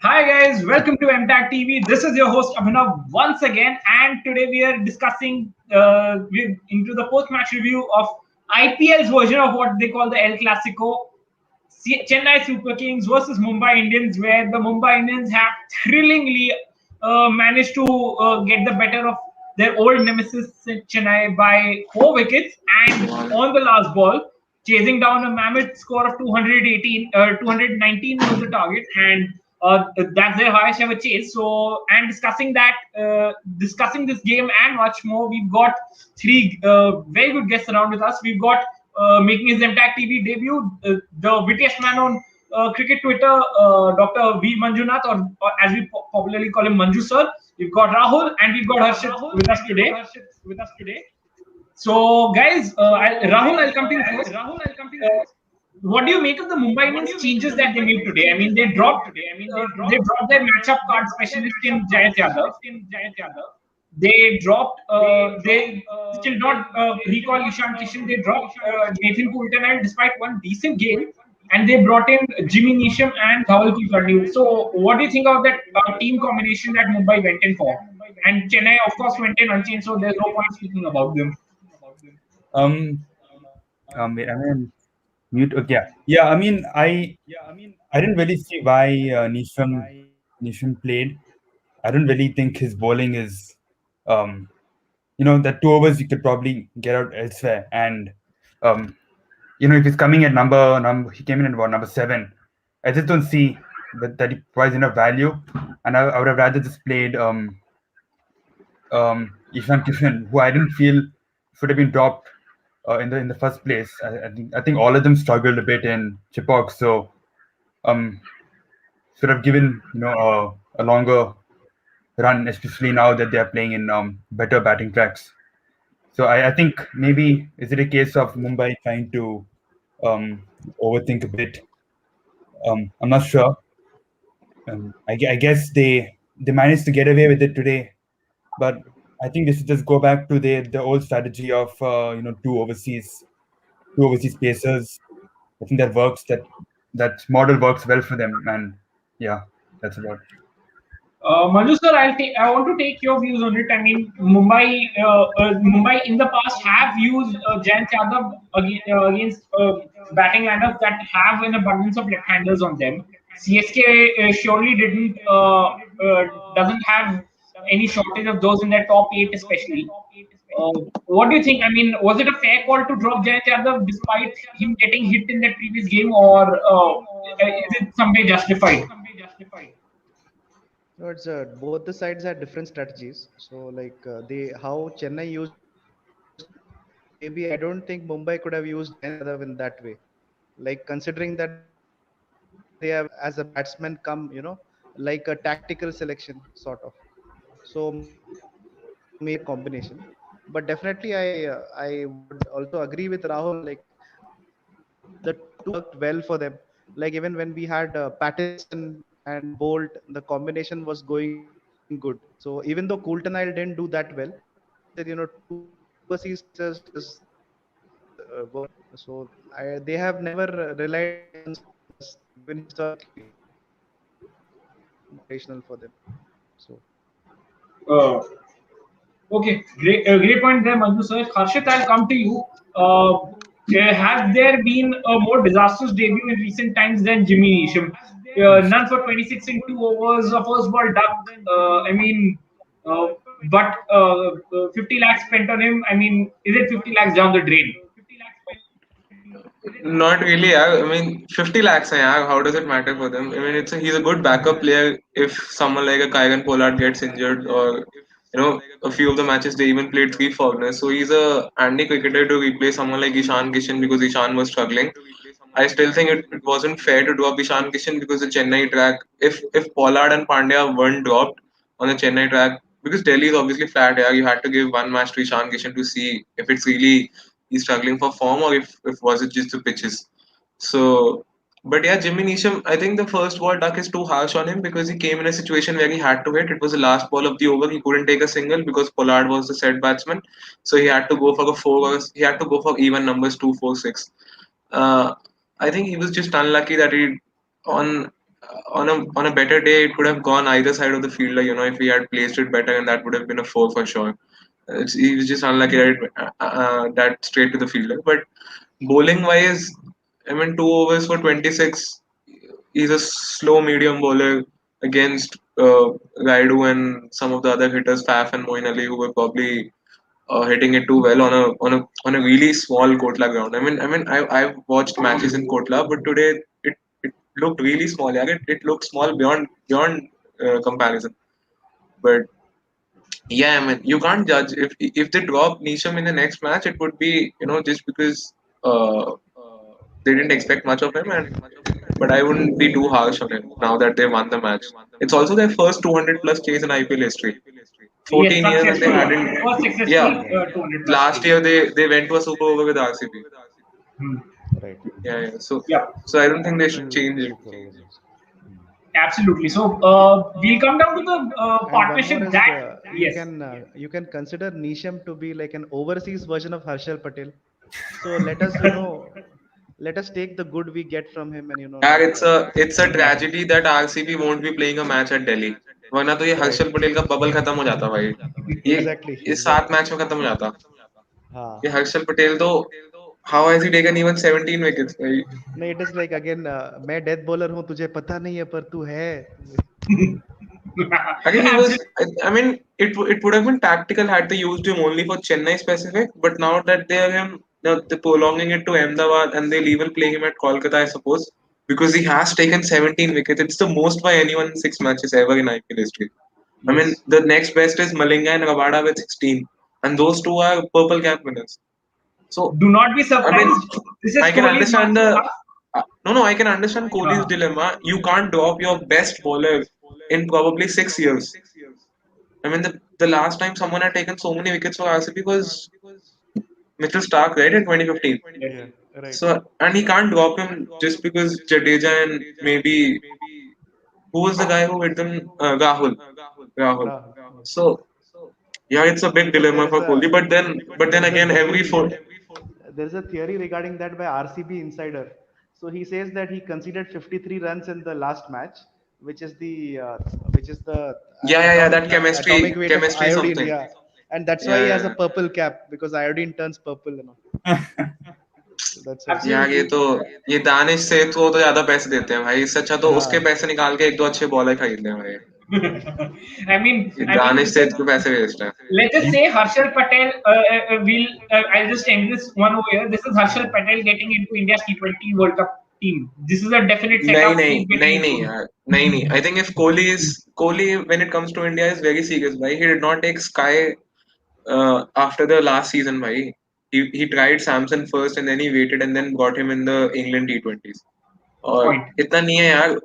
Hi guys, welcome to MTAG TV. This is your host Abhinav once again, and today we are discussing we're into the post-match review of IPL's version of what they call the El Clasico, Chennai Super Kings versus Mumbai Indians, where the Mumbai Indians have thrillingly managed to get the better of their old nemesis Chennai by 4 wickets, and on the last ball, chasing down a mammoth score of 219 was the target, and that's their highest ever chase. So, and discussing this game and much more, we've got three very good guests around with us. We've got making his MTAG TV debut, the wittiest man on cricket Twitter, Dr. V. Manjunath, or as we popularly call him, Manju Sir. We've got Rahul and we've got Harshit with us today. So, guys, Rahul, I'll come to you first. What do you make of the Mumbai Indians changes that they made today? I mean, they dropped their matchup card specialist in Jayant Yadav. They dropped. They still not recall Ishan Kishan. They dropped Nathan Coulter despite one decent game, and they brought in Jimmy Neesham and Dhawal Kulkarni. So, what do you think of that team combination that Mumbai went in for? And Chennai, of course, went in unchanged, so there's no point speaking about them. Um, wait, I mean, mute. Okay, yeah. I didn't really see why Nisham played. I don't really think his bowling is, that 2 overs you could probably get out elsewhere. And if he's coming at he came in at about number 7. I just don't see that he provides enough value, and I would have rather just played Ishan Kishan, who I didn't feel should have been dropped in the first place. I think all of them struggled a bit in Chipok, so um, should have given a longer run, especially now that they are playing in better batting tracks. So I think maybe is it a case of Mumbai trying to overthink a bit? I'm not sure. I guess they managed to get away with it today, but I think they should just go back to the old strategy of two overseas pacers. I think that works. That model works well for them, and yeah, that's about. Manju sir, I want to take your views on it. I mean, Mumbai in the past have used Jayant Yadav against batting lineups that have an abundance of left-handers on them. CSK surely doesn't have any shortage of those in their top eight, especially. What do you think? I mean, was it a fair call to drop Jayant Yadav despite him getting hit in that previous game, or is it some way justified? No, it's both the sides had different strategies. So like they how Chennai used maybe I don't think Mumbai could have used Jayant Yadav in that way. Like considering that they have as a batsman come, like a tactical selection sort of. So maybe a combination. But definitely I would also agree with Rahul. Like the two worked well for them. Like even when we had Pattinson and Bolt, the combination was going good. So even though Coulter didn't do that well, but still, two overseas pacers is worked well. So they have never relied on one single bowler. Even historically, operational for them. So Uh, Okay, great point there, Manju sir. Harshit, I'll come to you. Has there been a more disastrous debut in recent times than Jimmy Neesham? None for 26 in 2 overs, a first ball duck. Uh, but 50 lakhs spent on him. I mean, is it 50 lakhs down the drain? Not really. Yeah. I mean, 50 lakhs. Yeah. How does it matter for them? I mean, he's a good backup player if someone like a Kaigan Pollard gets injured, or a few of the matches they even played three foreigners. So he's a handy cricketer to replace someone like Ishan Kishan because Ishan was struggling. I still think it wasn't fair to drop Ishan Kishan because the Chennai track. If Pollard and Pandya weren't dropped on the Chennai track, because Delhi is obviously flat. Yeah, you had to give one match to Ishan Kishan to see if it's really he's struggling for form or if was it just the pitches. So, but yeah, Jimmy Neesham, I think the first ball duck is too harsh on him because he came in a situation where he had to hit. It was the last ball of the over. He couldn't take a single because Pollard was the set batsman. So he had to go for a four. He had to go for even numbers 2, 4, 6. Uh, I think he was just unlucky that he on on a better day, it could have gone either side of the field. Like, if he had placed it better, and that would have been a four for sure. He was just unlucky that that straight to the fielder. But bowling wise, I mean, 2 overs for 26. He's a slow medium bowler against Rayudu and some of the other hitters, Faf and Moeen Ali, who were probably hitting it too well on a really small Kotla ground. I've watched matches in Kotla, but today it looked really small. Yeah, it looked small beyond comparison. But yeah, I mean, you can't judge if they drop Nisham in the next match. It would be just because they didn't expect much of him, and but I wouldn't be too harsh on him now that they won the match. It's also their first 200 plus chase in IPL history. Yes, 14 years and they successful one. hadn't. First successful Yeah, 200 plus last chase. year they went to a super over with RCB. Hmm. Right. Yeah. Yeah, So I don't think they should Two change it. super overs. absolutely. So we'll come down to the And one more partnership is that yes. you can consider Nisham to be like an overseas version of Harshal Patel. So let us take the good we get from him, and Yeah, not it's a Exactly. tragedy that RCB won't be playing a match at Delhi. वरना तो ये right. Harshal Patel का bubble खत्म हो जाता भाई. ये Exactly, ये 7 exactly. मैच में खत्म हो जाता. हाँ. ये हर्षल पटेल तो how has he taken even 17 wickets भाई? नहीं, it is like again मैं डेथ बॉलर हूँ तुझे पता नहीं है पर तू है. Again, he was. Absolutely. I mean, it would have been tactical had they used him only for Chennai specific. But now that they are him, they're prolonging it to Ahmedabad, and they'll even play him at Kolkata, I suppose, because he has taken 17 wickets. It's the most by anyone in 6 matches ever in IPL history. I mean, Yes. the next best is Malinga and Rabada with 16, and those two are purple cap winners. So, Do not be I mean, surprised. This is I can Kohli's understand masterclass. no, I can understand Kohli's Uh, dilemma. You can't drop your best bowler in probably 6 years. I mean, the last time someone had taken so many wickets for RCB was Mitchell Stark, right, in 2015. Yeah, right. So, and he can't drop him just because Jadeja and maybe who was the guy who hit them? Rahul. Rahul. Rahul. So, yeah, it's a big dilemma There is for Kohli. a But then there is a again, every theory four. there is a theory regarding that by RCB insider. So he says that he conceded 53 runs in the last match, which is the Yeah. That chemistry, atomic weight of chemistry iodine. something. Yeah, and that's why he has a Yeah. purple cap because iodine turns purple. So that's why. यार ये absolutely. तो ये दानिश से तो ज्यादा पैसे देते हैं भाई. इससे अच्छा तो उसके हाँ. पैसे निकाल के एक दो अच्छे बॉलर खरीद लें भाई. ये I mean, Danish this is. से के पैसे वेस्ट है. Let's just say Harshal Patel will. I'll just end this one over here. This is Harshal हाँ. Patel getting into India's T20 World Cup team. This is a definite नहीं setup. नहीं He's getting नहीं नहीं into. यार नहीं. I think if Kohli when it comes to India is very serious भाई. He did not take Sky after the last season भाई. He tried Samson first and then he waited and then got him in the England T20s. और Point. इतना नहीं है यार.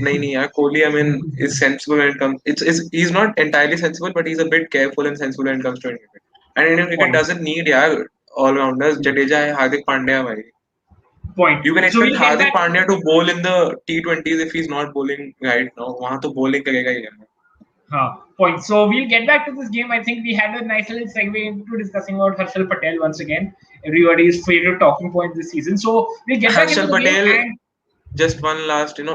नहीं यार. Kohli, I mean, is sensible when it comes. He's not entirely sensible, but he's a bit careful and sensible when it comes to Indian cricket. And Indian cricket Point. doesn't need यार all rounders. Jadeja है, Hardik Pandya है भाई. Point. You can So expect we'll get Hardik back. Pandya to bowl in the T20s if he's not bowling right now. वहाँ तो bowling करेगा ही यार. Point. So we'll get back to this game. I think we had a nice little segue into discussing about Harshal Patel once again. Everybody's favorite talking point this season. So we'll get back into Harshal the game Patel, and just one last, and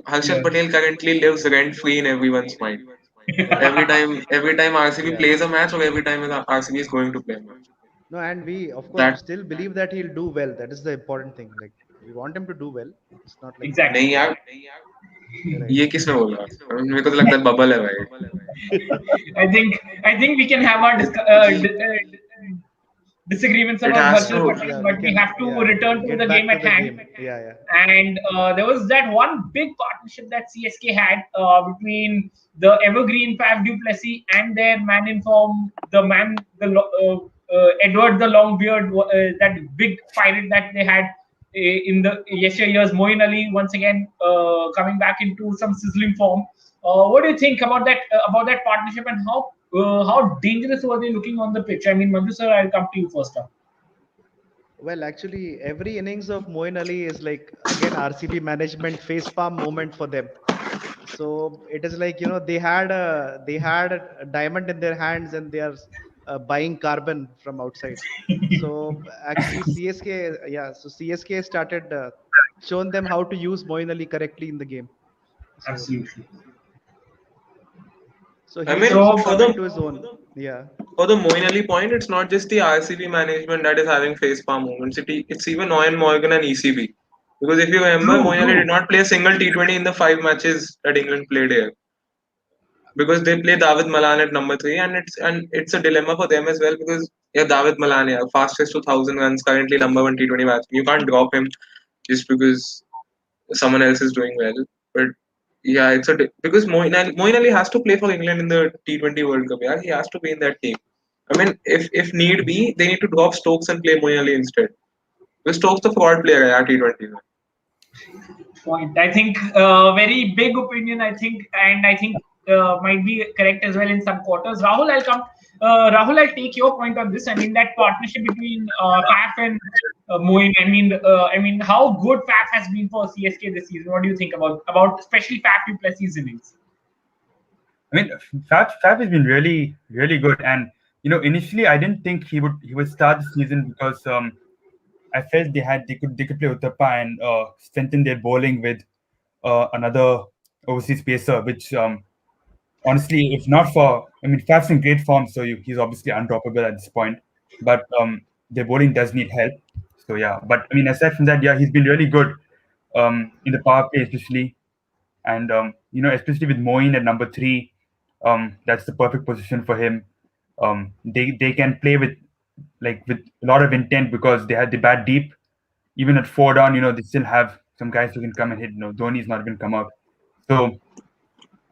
Harshal yeah. Patel currently lives rent free in everyone's mind. Right. Every time RCB Yeah. plays a match, or every time RCB is going to play a match. No, and we of course That still believe that he'll do well. That is the important thing. Like we want him to do well. It's not like Exactly. नहीं यार. right. ये किसने बोला? मेरे को तो लगता है बबल है भाई. I think we can have our disagreements It about has Harshal to. Patel, Yeah, we but we can. have to Yeah, return to get the game back to at the hand. game. Yeah. And there was that one big partnership that CSK had between the evergreen Faf du Plessis and their man in form, Edward the Longbeard, that big pirate that they had in the yesteryears. Moeen Ali once again coming back into some sizzling form. What do you think about that partnership and how dangerous were they looking on the pitch? I mean, Manju sir, I'll come to you first up. Well, actually, every innings of Moeen Ali is like again RCB management face palm moment for them. So it is like they had a diamond in their hands and they are buying carbon from outside. So actually CSK started shown them how to use Moeen Ali correctly in the game. So Absolutely. so I he's mean, also So come into his own. Yeah. for the Moeen Ali point, it's not just the RCB management that is having face palm moments. It's even Noyan Morgan and ECB. Because if you remember, true, Moeen Ali true. did not play a single T20 in the 5 matches that England played here. Because they play David Malan at number 3, and it's a dilemma for them as well because David Malan, fastest to 1,000 runs, currently number one T20 batsman. You can't drop him just because someone else is doing well. But yeah, because Moeen Ali has to play for England in the T20 World Cup. Yeah, he has to be in that team. I mean, if need be, they need to drop Stokes and play Moeen Ali instead. Because Stokes the fraud player, yeah, T20. Point. I think very big opinion. I think, and I think might be correct as well in some quarters. Rahul, I'll come. Rahul, I'll take your point on this. I mean that partnership between Faf and Moeen. I mean how good Faf has been for CSK this season. What do you think about especially Faf du Plessis innings? I mean, Faf has been really, really good. And initially I didn't think he would start the season because I felt they could play Uttapa and strengthen their bowling with another overseas pacer, which honestly, if not for, I mean, Faf's in great form, so he's obviously undroppable at this point. But their bowling does need help. So yeah, but I mean, aside from that, yeah, he's been really good in the power play, especially, and especially with Moeen at number 3, that's the perfect position for him. They can play with a lot of intent because they had the bat deep. Even at 4 down, they still have some guys who can come and hit. Dhoni's not even come out. So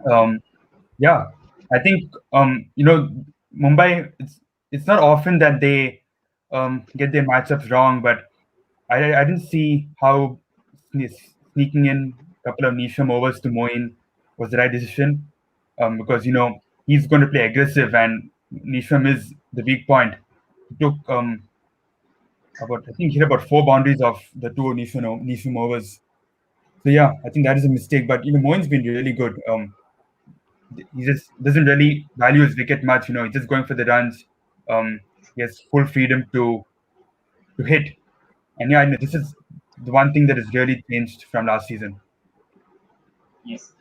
um, yeah, I think Mumbai. It's not often that they get their matchups wrong, but I didn't see how sneaking in a couple of Nisham overs to Moeen was the right decision, because he's going to play aggressive and Nisham is the weak point. He took about, I think he hit about 4 boundaries of the 2 Nisham overs. So yeah, I think that is a mistake. But Moeen's been really good. He just doesn't really value his wicket much. He's just going for the runs. He has full freedom to hit. And yeah, I know this is the one thing that has really changed from last season. Yes.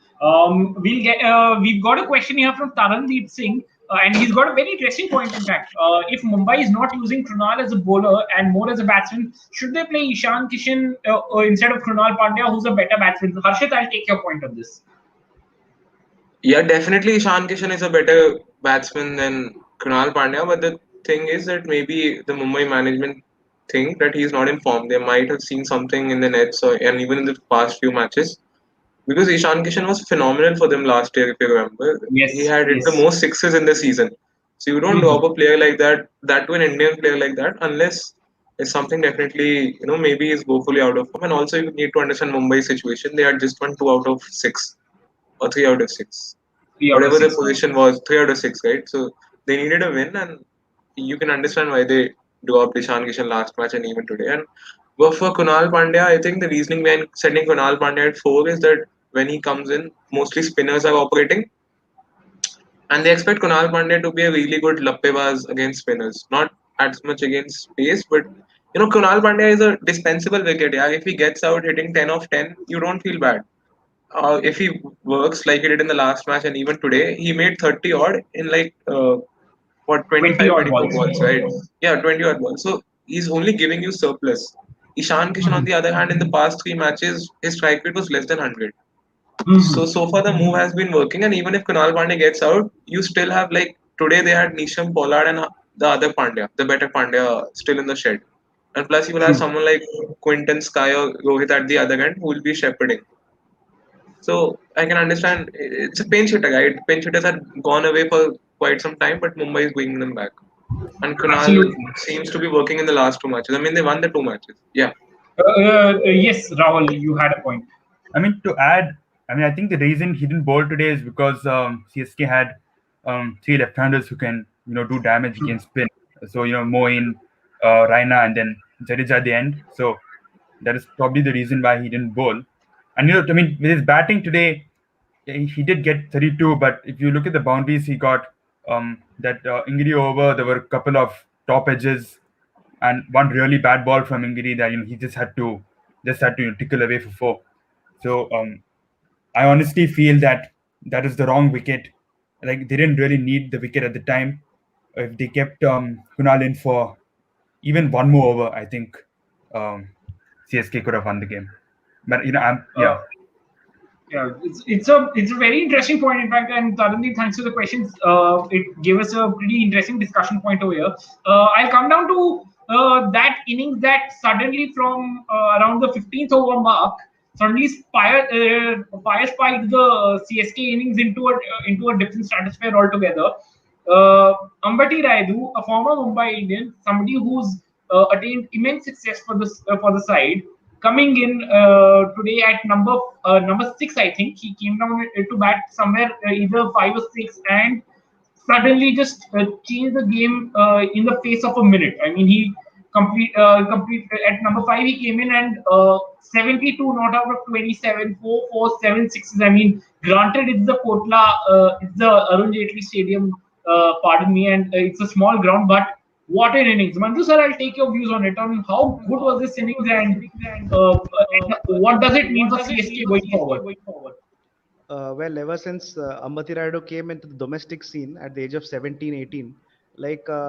We've got a question here from Taranjeet Singh, and he's got a very interesting point. In fact, if Mumbai is not using Krunal as a bowler and more as a batsman, should they play Ishan Kishan instead of Krunal Pandya, who's a better batsman? Harshit, I'll take your point on this. Yeah, definitely Ishan Kishan is a better batsman than Kunal Pandya, but the thing is that maybe the Mumbai management think that he's not in form. They might have seen something in the nets and even in the past few matches. Because Ishan Kishan was phenomenal for them last year, if you remember. He Yes, had hit the yes. most sixes in the season. So you don't Mhm. drop a player like that to an Indian player like that, unless it's something definitely, maybe is woefully out of form. And also you need to understand Mumbai's situation. They had just won 2 out of 6 or 3 out of 6, Three out of whatever the six. position was, 3 out of 6, right? So they needed a win, and you can understand why they dropped Ishan Kishan last match and even today. And but for Kunal Pandya, I think the reasoning behind sending Kunal Pandya at 4 is that when he comes in, mostly spinners are operating, and they expect Kunal Pandya to be a really good lappebaz against spinners, not as much against pace, but Kunal Pandya is a dispensable wicket. Yeah, if he gets out hitting 10 of 10, you don't feel bad. If he works like he did in the last match and even today, he made 30 odd in like what 20 25, odd 24 balls. balls, right? Yeah, 20 odd balls. So he's only giving you surplus. Ishan Kishan, on Mhm. the other hand, in the past 3 matches, his strike rate was less than 100. Mhm. So far the move has been working, and even if Kunal Pandya gets out, you still have like today they had Nisham Pollard and the other Pandya, the better Pandya, still in the shed. And plus you will have True. someone like Quinton Sky or Rohit at the other end who will be shepherding. So I can understand it's a pinch hitter, right? Pinch hitters had gone away for quite some time, but Mumbai is bringing them back. And Kunal Absolutely. seems to be working in the last 2 matches. I mean, they won the 2 matches. Yeah. Yes, Rahul, you had a point. I mean, to add, I mean, I think the reason he didn't bowl today is because CSK had 3 left-handers who can, do damage True. against spin. So, Moeen, Raina, and then Jadeja at the end. So that is probably the reason why he didn't bowl. And, I mean, with his batting today, he did get 32, but if you look at the boundaries he got, that Ingri over, there were a couple of top edges and one really bad ball from Ingri that he just had to tickle away for 4. So I honestly feel that that is the wrong wicket. Like they didn't really need the wicket at the time. If they kept Kunal in for even one more over, I think um, CSK could have won the game. But I'm Uh, yeah. Yeah, it's a very interesting point. In fact, and Tarundeep, thanks for the questions. It gave us a pretty interesting discussion point over here. I'll come down to that innings that suddenly from around the 15th over mark suddenly fire spiked the CSK innings into a different stratosphere altogether. Ambati Rayudu, a former Mumbai Indian, somebody who's attained immense success for the side, coming in today at number six. I think he came down to bat somewhere either five or six, and suddenly just changed the game in the face of a minute. I mean, he complete at number five. He came in and 72 not out of 27, 4, 4, 7 sixes. I mean, granted, it's the Arun Jaitley Stadium. Pardon me, and it's a small ground, but what an innings, Manju sir. I'll take your views on it. On how good was this innings, and what does it mean for CSK going forward? Well, ever since Ambati Rayudu came into the domestic scene at the age of 17, 18,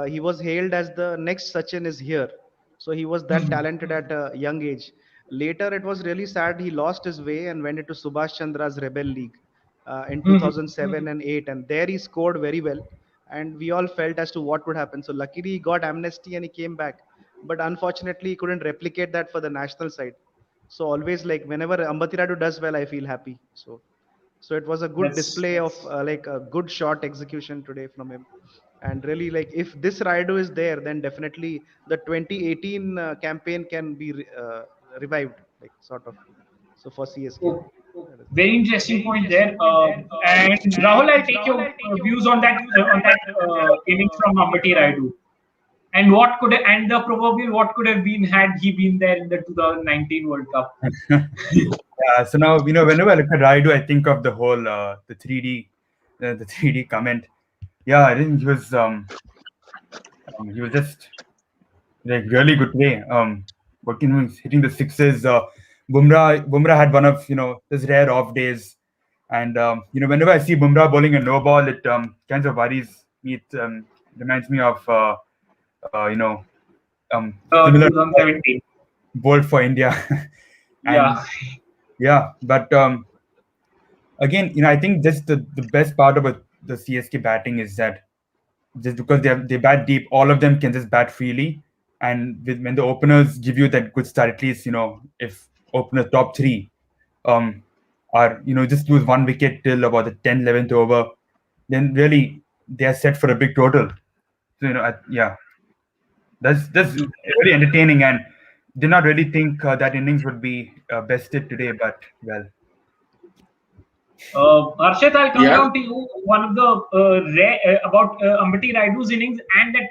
he was hailed as the next Sachin is here. So he was that talented at a young age. Later, it was really sad. He lost his way and went into Subhash Chandra's Rebel League in 2007 and 8. And there he scored very well. And we all felt as to what would happen. So luckily, he got amnesty and he came back. But unfortunately, he couldn't replicate that for the national side. So always like whenever Ambati Rayudu does well, I feel happy. So it was a good That's display of a good shot execution today from him. And really, like if this Raidu is there, then definitely the 2018 campaign can be revived, like sort of. So for CSK, oh, that is very interesting point there. And Rahul, I'll take your views on that innings from Ambati Rayudu. And what could and the proverbial what could have been had he been there in the 2019 World Cup? Yeah, so now whenever I look at Raidu, I think of the whole the 3D comment. Yeah, I think he was just like really good today. Working hitting the sixes. Bumrah had one of his rare off days, and whenever I see Bumrah bowling a no ball, it kind of worries me. It reminds me of similar 2017. bowled for India, and Yeah. yeah, but again, I think just the best part about the CSK batting is that just because they bat deep, all of them can just bat freely. And when the openers give you that good start, at least if opener top three um are just lose one wicket till about the 10th, 11th over, then really they are set for a big total. So yeah, that's very entertaining, and did not really think that innings would be bested today, but well. Harshit, I'll come Yeah, down to you. One of the about Ambati Rayudu's innings and that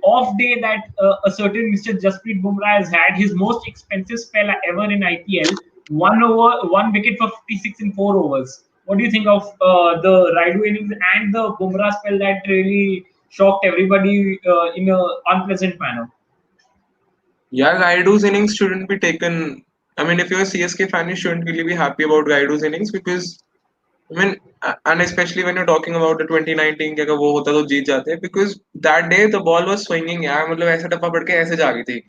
off day that a certain Mr. Jasprit Bumrah has had, his most expensive spell ever in IPL. One wicket for 56 in 4 overs. What do you think of the Rayudu innings and the Bumrah spell that really shocked everybody in an unpleasant manner? yeah, Raidu's innings shouldn't be taken. I mean, if you're a CSK fan, you shouldn't really be happy about Raidu's innings because I mean, and especially when you're talking about the 2019 कि अगर वो होता तो जीत जाते because that day the ball was swinging यार मतलब ऐसे टप्पा पड़ के ऐसे जा रही थी.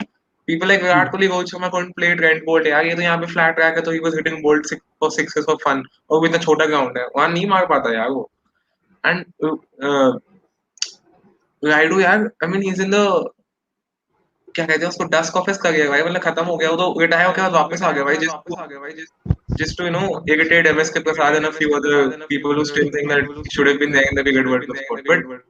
People like Virat Kohli, Rohit Sharma couldn't play Trent Bolt यार ये तो यहाँ पे flat track है तो he was hitting bolt for sixes for fun और वो इतना छोटा ground है वहाँ नहीं मार पाता यार वो. And Raidu यार I mean he's in the क्या कहते हैं उसको डस्ट ऑफ हिज करियर भाई मतलब खत्म हो गया वो तो रिटायर होकर बाद वापस आ गया भाई just to irritate MSK Prasad and a few other people who still think that he should have been there in the cricket World Cup squad. But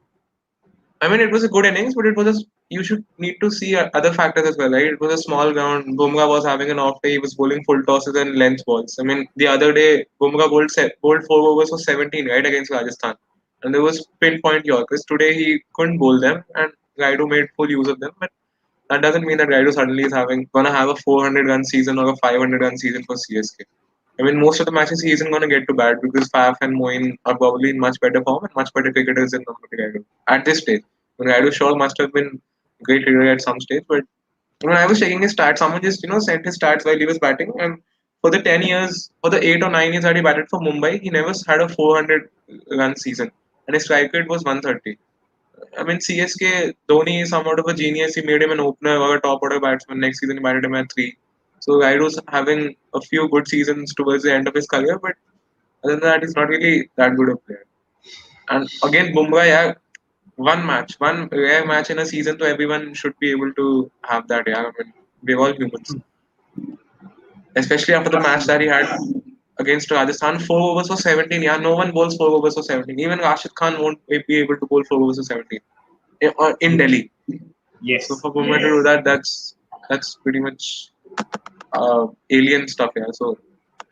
I mean, it was a good innings, but it was you should need to see other factors as well, right? It was a small ground. Bumrah was having an off day. He was bowling full tosses and length balls. I mean, the other day, Bumrah bowled 4 overs for 17, right, against Rajasthan. And there was pinpoint Yorkers. Today, he couldn't bowl them, and Raidu made full use of them. But that doesn't mean that Raidu suddenly is gonna have a 400 run season or a 500 run season for CSK. I mean, most of the matches he isn't going to get to bat because Faf and Moeen are probably in much better form and much better cricketers than Ambati Rayudu at this stage. Rayudu sure must have been a great cricketer at some stage, but when I was checking his stats, someone just sent his stats while he was batting, and for the 10 years, for the 8 or 9 years that he batted for Mumbai, he never had a 400 run season, and his strike rate was 130. I mean, CSK, Dhoni is somewhat of a genius. He made him an opener or a top order batsman. Next season, he batted him at 3. So, Rayudu's having a few good seasons towards the end of his career, but other than that, he's not really that good a player. And again, Bumrah, yeah, one rare match in a season, so everyone should be able to have that. Yeah, I mean, we're all humans. Especially after the match that he had against Rajasthan, 4 overs for 17. Yeah, no one bowls 4 overs for 17. Even Rashid Khan won't be able to bowl 4 overs for 17 in Delhi. So Yes. for Bumrah to do that, that's pretty much alien stuff. Yeah. So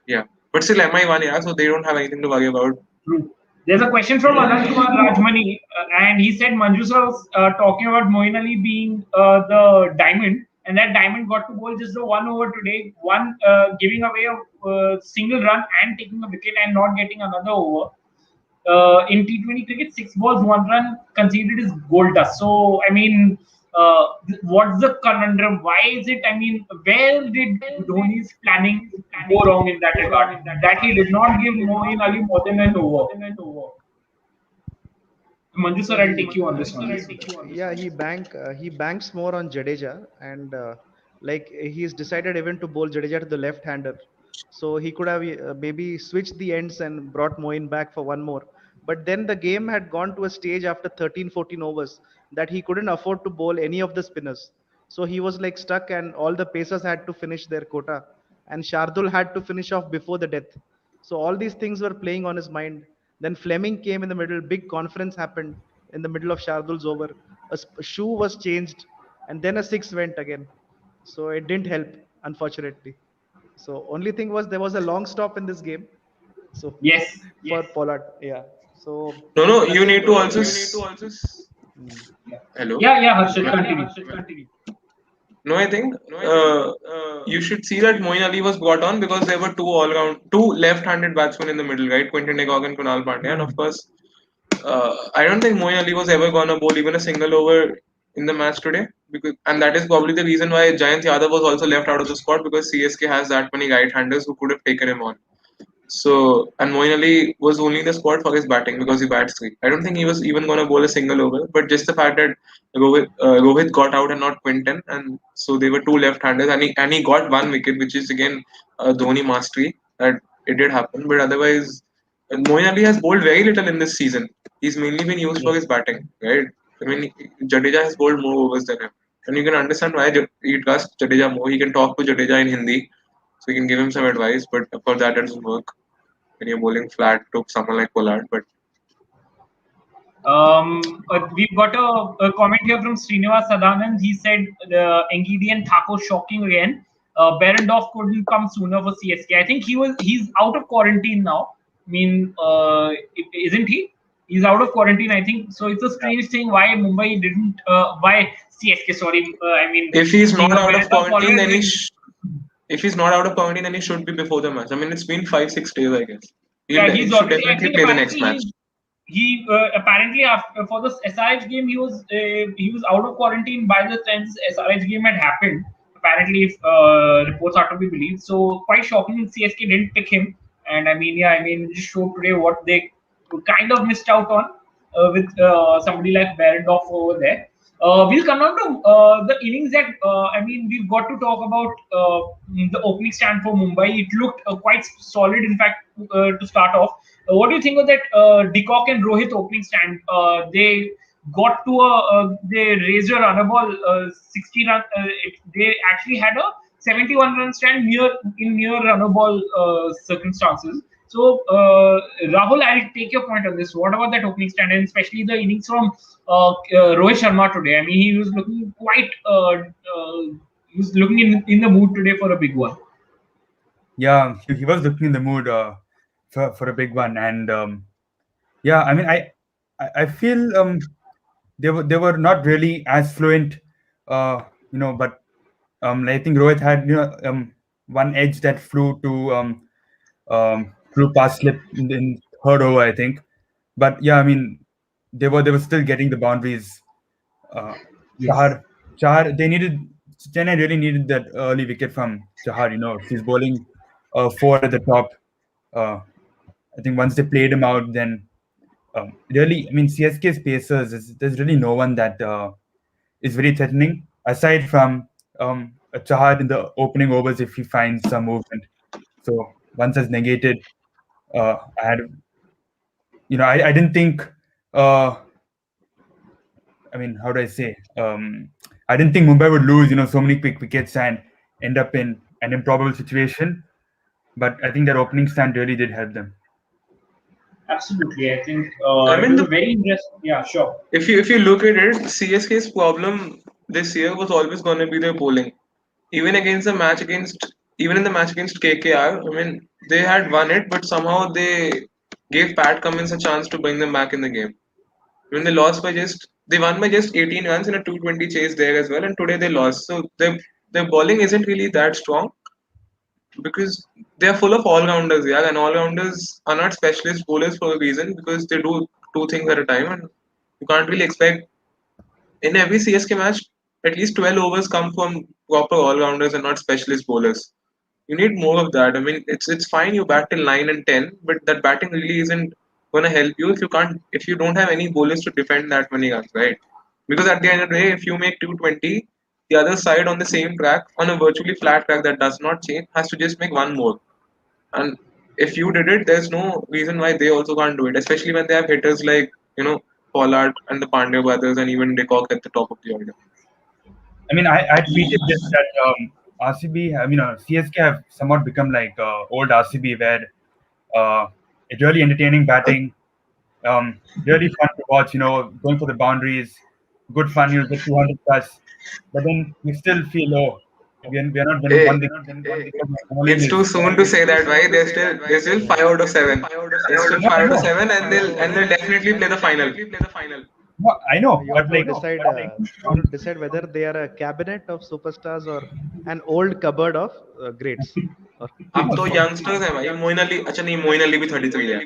yeah, but still MI1. Yeah. So they don't have anything to worry about. True. There's a question from Anand Kumar Rajmani, and he said Manju sir was talking about Moeen Ali being the diamond, and that diamond got to bowl just the 1 over today, one giving away a single run and taking a wicket and not getting another over. In T20 cricket, 6 balls, 1 run conceded is gold dust. So, I mean, what's the conundrum? Why is it? I mean, where did Dhoni's planning go wrong in that regard? That he did not give Moeen Ali more than an over. Manju sir, I'll take you on this one. Yeah, he banks more on Jadeja, and like he's decided even to bowl Jadeja to the left-hander. So he could have maybe switched the ends and brought Moeen back for one more. But then the game had gone to a stage after 13, 14 overs that he couldn't afford to bowl any of the spinners. So he was like stuck, and all the pacers had to finish their quota, and Shardul had to finish off before the death. So all these things were playing on his mind. Then Fleming came in the middle. Big conference happened in the middle of Shardul's over. A shoe was changed, and then a six went again. So it didn't help, unfortunately. So only thing was there was a long stop in this game. So Yes. for Pollard, yeah. So No, you nothing. need to also. Mm. Hello. Yeah, Harshit, continue. No, I think you should see that Moeen Ali was brought on because there were two left-handed batsmen in the middle, right? Quinton de Kock and Kunal Pandya, and of course, I don't think Moeen Ali was ever gonna bowl even a single over in the match today, and that is probably the reason why Jayant Yadav was also left out of the squad because CSK has that many right-handers who could have taken him on. So, and Moeen Ali was only in the squad for his batting because he bats 3. I don't think he was even going to bowl a single over, but just the fact that Rohit got out and not Quinton, and so they were two left-handers, and he got 1 wicket, which is again Dhoni mastery. That it did happen, but otherwise, Moeen Ali has bowled very little in this season. He's mainly been used for his batting, right? I mean, Jadeja has bowled more overs than him, and you can understand why he trusts Jadeja more. He can talk to Jadeja in Hindi, so you can give him some advice, but of course that doesn't work when you're bowling flat to someone like Pollard. But We've got a comment here from Srinivas Sadanand. He said the Engidi and Thakur shocking again. Berendorf couldn't come sooner for CSK. I think he's out of quarantine now. I mean, isn't he? He's out of quarantine, I think. So it's a strange thing why Mumbai didn't. Why CSK? Sorry, I mean, if he's not out of Berendorf quarantine, then always if he's not out of quarantine, then he should be before the match. I mean, it's been 5-6 days, I guess. yeah, He he's should already. I definitely think play the next match. he apparently after for the SRH game he was out of quarantine by the time this SRH game had happened. Apparently, if reports are to be believed, so quite shocking. CSK didn't pick him, and I mean, yeah, I mean, just showed today what they kind of missed out on with somebody like Berendorf over there. We'll come down to the innings that I mean we've got to talk about the opening stand for Mumbai. It looked quite solid, in fact, to start off. What do you think of that De Kock and Rohit opening stand? They got to they raised a runner ball 60 run. They actually had a 71 run stand near runner ball circumstances. So, Rahul, I'll take your point on this. What about that opening stand, and especially the innings from Rohit Sharma today? I mean, he was looking quite, he was looking in the mood today for a big one. Yeah, he was looking in the mood for a big one, and yeah, I mean, I feel they were not really as fluent, but I think Rohit had one edge that flew past slip in third over, I think. But yeah, I mean, they were still getting the boundaries. Chahar, Chennai really needed that early wicket from Chahar. She's bowling four at the top. I think once they played him out, then really, I mean, CSK's pacers, there's really no one that is very threatening aside from a Chahar in the opening overs if he finds some movement. So once that's negated, I had, I didn't think. I mean, how do I say? I didn't think Mumbai would lose, so many quick wickets and end up in an improbable situation. But I think their opening stand really did help them. Absolutely, I think I it mean, was a very interesting. Yeah, sure. if you look at it, CSK's problem this year was always going to be their bowling. Even against the match against, even in the match against KKR, I mean, they had won it, but somehow they gave Pat Cummins a chance to bring them back in the game. When they won by just 18 runs in a 220 chase there as well, and today they lost. So their bowling isn't really that strong because they are full of all rounders, yeah, and all rounders are not specialist bowlers for a reason because they do two things at a time, and you can't really expect in every CSK match at least 12 overs come from proper all rounders and not specialist bowlers. You need more of that. I mean, it's fine you bat till 9 and 10, but that batting really isn't gonna help you if you don't have any bowlers to defend that many runs, right? Because at the end of the day, if you make 220, the other side on the same track on a virtually flat track that does not change has to just make one more. And if you did it, there's no reason why they also can't do it, especially when they have hitters like Pollard and the Pandya brothers and even Decock at the top of the order. I mean, I tweeted this that RCB, I mean, CSK have somewhat become like old RCB where it's really entertaining batting, really fun to watch, going for the boundaries, good fun, get 200 plus, but then we still feel, oh, we are not winning Hey, one because bowling it's too is. soon to say that, right? They're still 5 out of 7. They're still No, I five out of know. seven, and they'll definitely play the final. No, I know, You but have to like, decide. You have to decide whether they are a cabinet of superstars or an old cupboard of greats. Or अब no, तो youngsters हैं भाई. मोइन अली, अच्छा नहीं, मोइन अली भी 33 है.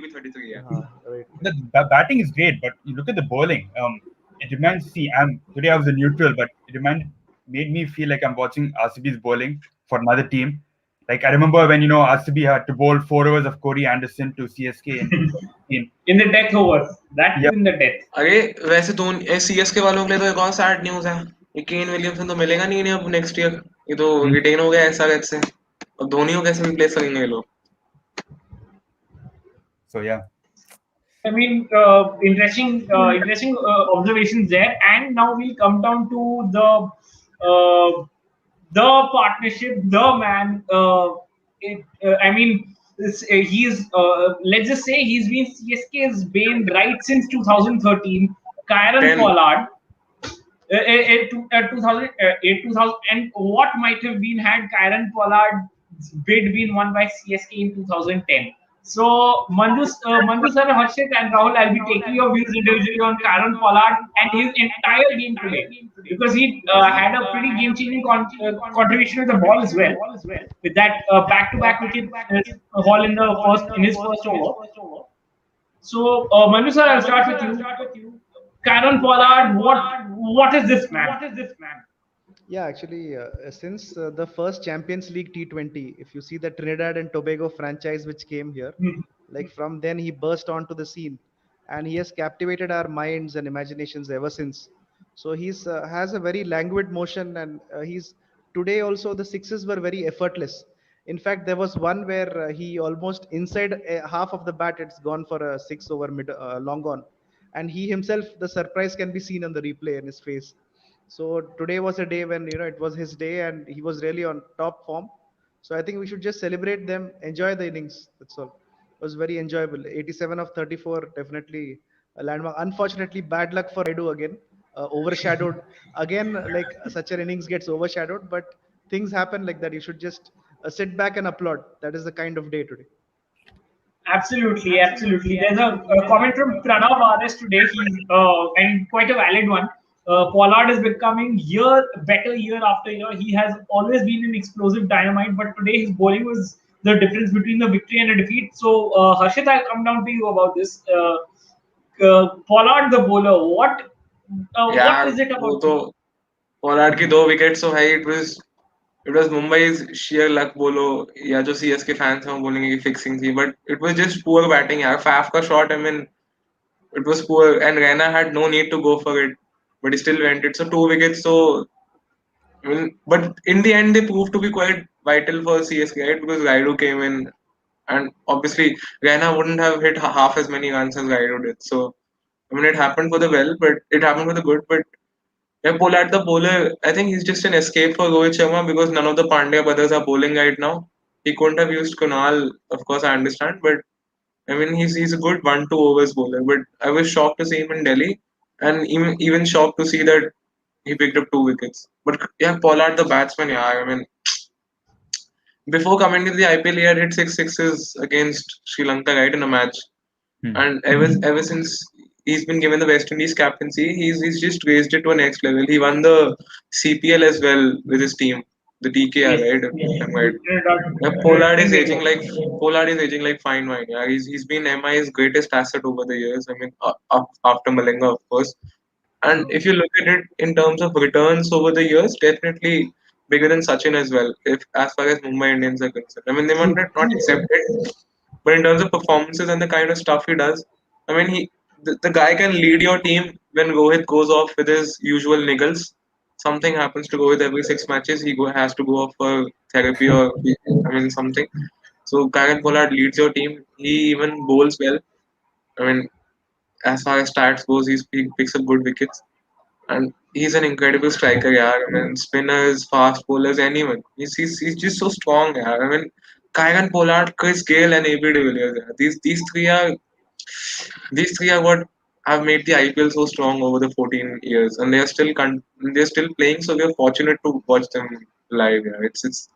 right. the batting is great, but you look at the bowling. It reminds. See, today I was a neutral, but it made me feel like I'm watching RCB's bowling for another team. Like I remember when RCB had to bowl 4 overs of Corey Anderson to CSK in In the death overs, that yeah. too in the death. अरे वैसे CSK वालों के लिए तो एक और sad news है. ये केन विलियमसन तो मिलेगा नहीं इन्हें अब नेक्स्ट ईयर. ये तो रिटेन हो गया एसआरएच से. अब धोनी को कैसे रिप्लेस करेंगे ये लोग? So yeah. I mean, interesting observations there. And now we'll come down to the partnership, the man. I mean, he's let's just say he's been CSK's bane right since 2013. Kyron 10. Pollard. 2000, and what might have been had Kyron Pollard's bid been won by CSK in 2010. So, Manju sir, Harshit and Rahul, I'll be taking your views individually on Kyron Pollard and his entire game today because he had a pretty game-changing contribution with the ball as well with that back-to-back wicket haul in his first over. So, Manju sir, I'll start with you. Kyron Pollard, what is this man? Yeah, actually, since the first Champions League T20, if you see the Trinidad and Tobago franchise which came here, like from then he burst onto the scene, and he has captivated our minds and imaginations ever since. So he's has a very languid motion, and he's today also the sixes were very effortless. In fact, there was one where he almost inside half of the bat, it's gone for a six over mid long on, and he himself, the surprise can be seen on the replay in his face. So today was a day when it was his day, and he was really on top form. So I think we should just celebrate them, enjoy the innings. That's all. It was very enjoyable. 87 of 34, definitely a landmark. Unfortunately, bad luck for Rayudu again. Overshadowed again, like such an innings gets overshadowed, but things happen like that. You should just sit back and applaud. That is the kind of day today. Absolutely. There's a comment from Pranav RS today. He's and quite a valid one. Pollard is becoming better year after year. He has always been an explosive dynamite, but today his bowling was the difference between the victory and a defeat. So, Harshit, I'll come down to you about this. Pollard, the bowler, what Yeah, is it वो about? तो Pollard की 2 wickets तो है. It was it was Mumbai's sheer luck बोलो या जो CSK fans हैं वो बोलेंगे कि fixing थी, but it was just poor batting यार. Faf का shot, I mean, it was poor, and Raina had no need to go for it, but he still went it. So 2 wickets. So I mean, but in the end they proved to be quite vital for CSK, right? Because Rayudu came in, and obviously Raina wouldn't have hit half as many runs as Rayudu did. So I mean, it happened for the well, but it happened for the good. But yeah, Pollard the bowler, I think he's just an escape for Rohit Sharma because none of the Pandya brothers are bowling right now. He couldn't have used Kunal, of course, I understand, but I mean, he's a good 1-2 overs bowler. But I was shocked to see him in Delhi, and even shocked to see that he picked up 2 wickets. But yeah, Pollard the batsman, yeah, I mean, before coming to the IPL, he had hit 6 sixes against Sri Lanka, right, in a match. Hmm. And ever since he's been given the West Indies captaincy, he's just raised it to a next level. He won the CPL as well with his team, the TKR, Yes, right? yes. If I'm right. Yeah, Pollard is aging like fine wine. Yeah, he's been MI's greatest asset over the years. I mean, after Malinga, of course. And if you look at it in terms of returns over the years, definitely bigger than Sachin as well. If as far as Mumbai Indians are concerned, I mean they might True, not accept it, but in terms of performances and the kind of stuff he does, I mean the guy can lead your team when Rohit goes off with his usual niggles. Something happens to Rohit every 6 matches, has to go off for therapy or I mean something. So Karen Pollard leads your team. He even bowls well. I mean, as far as stats goes, he picks up good wickets. And he's an incredible striker, yeah. I mean, spinners, fast bowlers, anyone. He's just so strong, yeah. I mean, Kieran Pollard, Chris Gale, and AB de Villiers. Yeah. These three are what have made the IPL so strong over the 14 years, and they're still playing. So we're fortunate to watch them live. Yeah. It's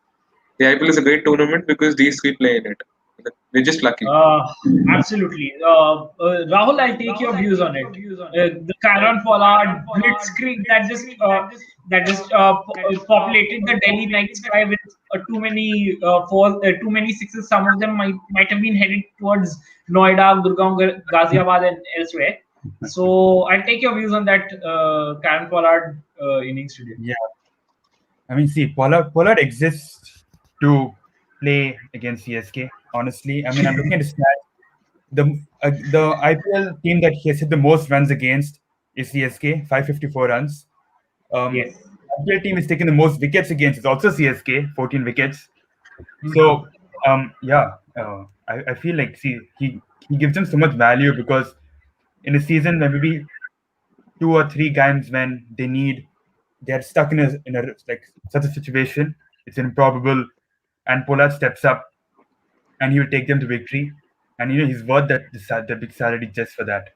the IPL is a great tournament because these three play in it. We're just lucky. Uh, absolutely. Rahul, I'll take your views on it. The Kieron Pollard blitzkrieg that just populated the Delhi night sky with too many sixes. Some of them might have been headed towards Noida, Gurgaon, Ghaziabad, and elsewhere. So I'll take your views on that Kieron Pollard innings today. Yeah, I mean, see, Pollard exists to play against CSK. Honestly, I mean, I'm looking at his stats. The IPL team that he has hit the most runs against is CSK, 554 runs. Yes. IPL team is taking the most wickets against is also CSK, 14 wickets. So, I feel like he gives them so much value because in a season where maybe 2 or 3 games when they're stuck in a like such a situation, it's improbable, and Pollard steps up and he will take them to victory, and he's worth the big salary just for that.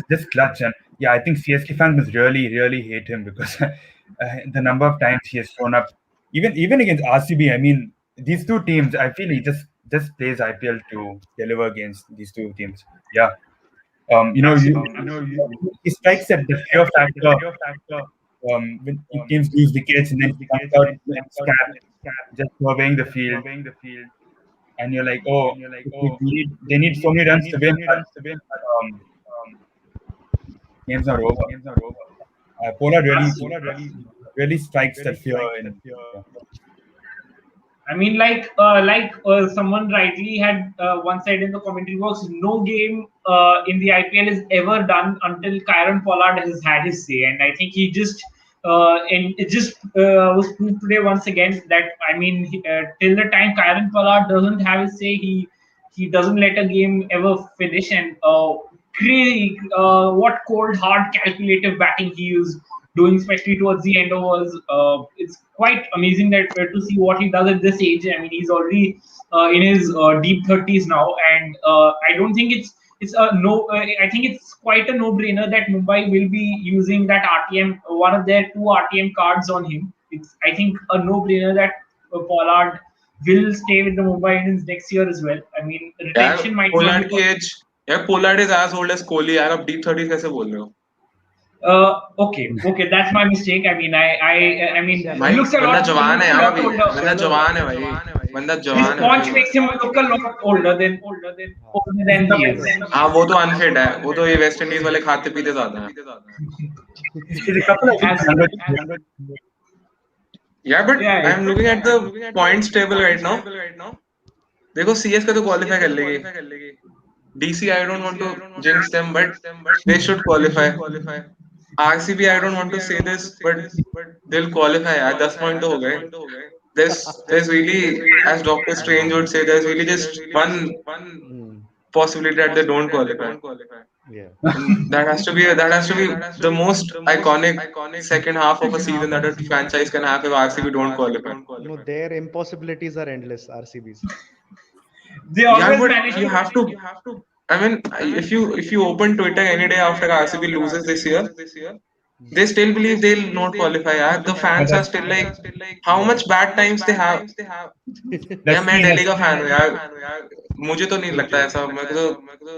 Just clutch. And yeah, I think CSK fans must really hate him because the number of times he has shown up, even against RCB. I mean, these two teams, I feel he just plays IPL to deliver against these two teams. Yeah. He strikes at the fear factor when teams lose wickets and then he comes out and just surveying the field, and you're like, oh, they need so many runs to win, but game's not over. Pollard really strikes that fear in. Yeah. I mean, someone rightly had once said in the commentary box, no game in the IPL is ever done until Kieron Pollard has had his say, and I think he just and it just was proved today once again that till the time Kieron Pollard doesn't have his say, he doesn't let a game ever finish, and crazy what cold, hard, calculative batting he is doing, especially towards the end overs. It's quite amazing that to see what he does at this age. I mean, he's already in his deep 30s now, and I don't think it's a no. I think it's quite a no-brainer that Mumbai will be using that RTM, one of their 2 RTM cards on him. It's, I think, a no-brainer that Pollard will stay with the Mumbai Indians next year as well. I mean, यार retention might not Pollard be. की as यार Pollard is as old as Kohli यार आप deep 30 कैसे बोल रहे हो Okay, that's my mistake. I mean, Yeah, भाई he looks a बंदा lot, जवान है यार अभी older. बंदा जवान है भाई बंदा His जवान है paunch अभी makes him look a lot older than he is. हाँ वो तो अनफिट है वो तो ये वेस्ट इंडीज वाले खाते पीते ज्यादा हैं He's a couple of years As younger. Yeah, but Yeah, I'm looking at the points table right now. देखो CS का तो qualify कर लेगी. DC I don't want to jinx them, but they should qualify. RCB I don't want to say this, but they'll qualify. यार 10 point तो हो गए. There's really, as Doctor Strange would say, there's really just one Hmm. possibility that they don't qualify. Yeah. And that has to be the most iconic second half of a season that a franchise can have if RCB don't qualify. No, their impossibilities are endless. RCBs. they Yeah, always but manage you to. have to. I mean, if you open Twitter any day after RCB loses this year, they still believe they'll not qualify. यार the But fans are still like, how Yeah. much bad times they have. यार let's मैं see. Delhi का fan हूँ यार. मुझे तो नहीं लगता ऐसा. मेरे को तो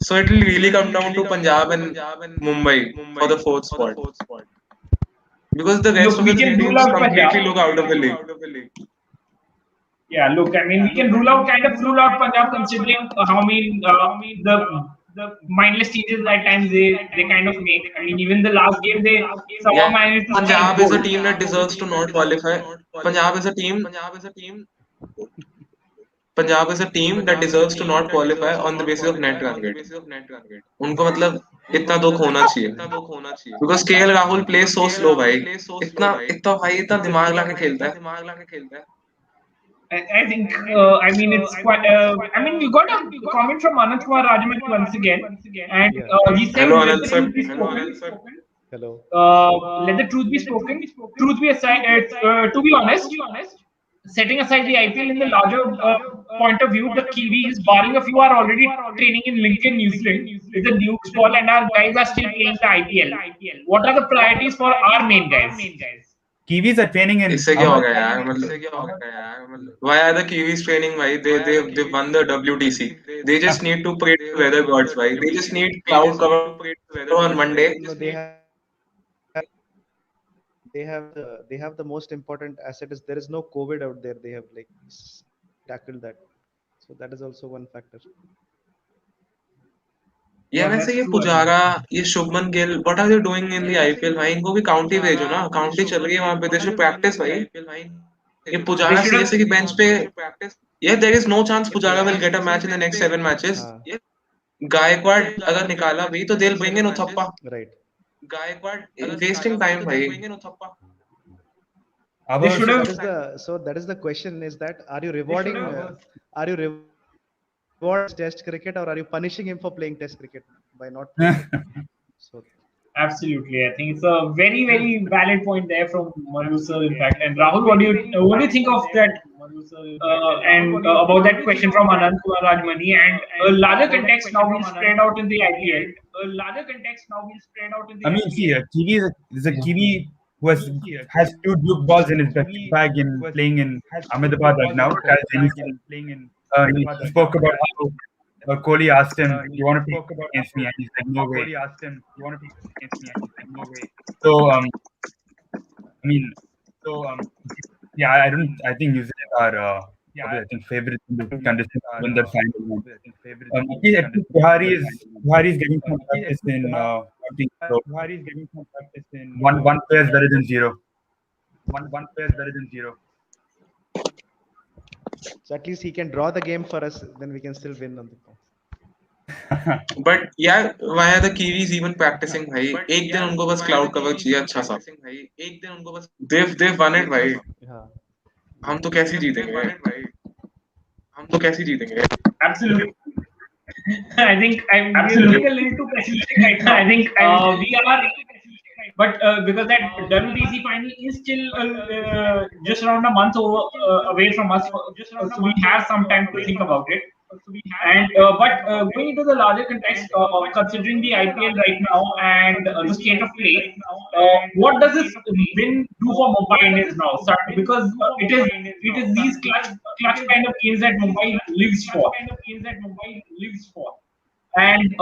so it will really come down to Punjab and Mumbai for the fourth spot because the rest Look, of we the can three rule teams out Punjab. completely look out of the league. Yeah, look, I mean, we can kind of rule out Punjab considering how the mindless changes at times they kind of make. I mean, even the last game they somehow Yeah, managed to strike Punjab is a gold. team that deserves to not qualify. Punjab is a team. Punjab is a team that deserves to not qualify on the basis of net run rate. उनको मतलब इतना दुख होना चाहिए because KL Rahul plays so slow भाई. इतना भाई इतना दिमाग लगा के खेलता है. I think, I mean, it's quite. I mean, we got a comment from Anand Kumar Rajamani once again, and Yeah. he said, Hello "Let Anand the sir. truth be spoken. Hello. Let the truth be spoken. Truth be aside. To be honest, setting aside the IPL in the larger point of view, the Kiwis, barring a few, are already training in Lincoln, New Zealand, with the Duke's ball, and our guys are still playing the IPL. What are the priorities for our main guys?" Kiwis are training in इससे क्या हो गया यार Ahmedabad. मतलब why are the Kiwis training भाई they won the WTC. They just need to pray to the weather gods भाई. They just need cloud cover on Monday. No, they have the most important asset is there is no COVID out there. They have like tackled that. So that is also one factor. ये Yeah, वैसे that's ये true. I mean. Pujara ये Shubman Gill what are they doing in the IPL भाई इनको भी county भेजो ना county चल रही है वहां पे दे शुड प्रैक्टिस भाई ये They Pujara should have. CSA की बेंच पे yeah there is no chance Pujara will get a match in the next 7 matches. हाँ, गायकवाड़ अगर निकाला भी तो they'll bring in Uthappa right. wasting time भाई. They Our should So have. that is the question is that are you rewarding Test cricket or are you punishing him for playing Test cricket by not playing it? So Absolutely, I think it's a very valid point there from Madhu sir. In fact, and Rahul, what do you think of that? And about that question from Anand Kumar Rajmani and a larger context now will spread out in the IPL. I mean, see, a Kiwi is a Kiwi who has two Duke balls in his bag in playing in Ahmedabad right now. As Dennis said. He spoke about how Kohli asked him, "You want to play against me?" And he's like, "No way." So, I mean, yeah, I think New Zealand are probably, I think, favorites in the contest to win the final. At least Buhari is getting some practice in shooting. So one player is better than zero. so at least he can draw the game for us, then we can still win on the count. But yeah, why are the Kiwis even practicing भाई एक दिन उनको बस cloud cover चाहिए अच्छा सा. They've won it भाई. हाँ. हम तो कैसे जीतेंगे. Absolutely. I think I'm looking a little too pessimistic right now. I think we are, but because that WTC final is still just around a month away from us, so we have some time to think about it. And but going into the larger context, considering the IPL right now and the state of play, what does this win do for Mumbai Indians now? Because it is these clutch kind of games that Mumbai lives for. And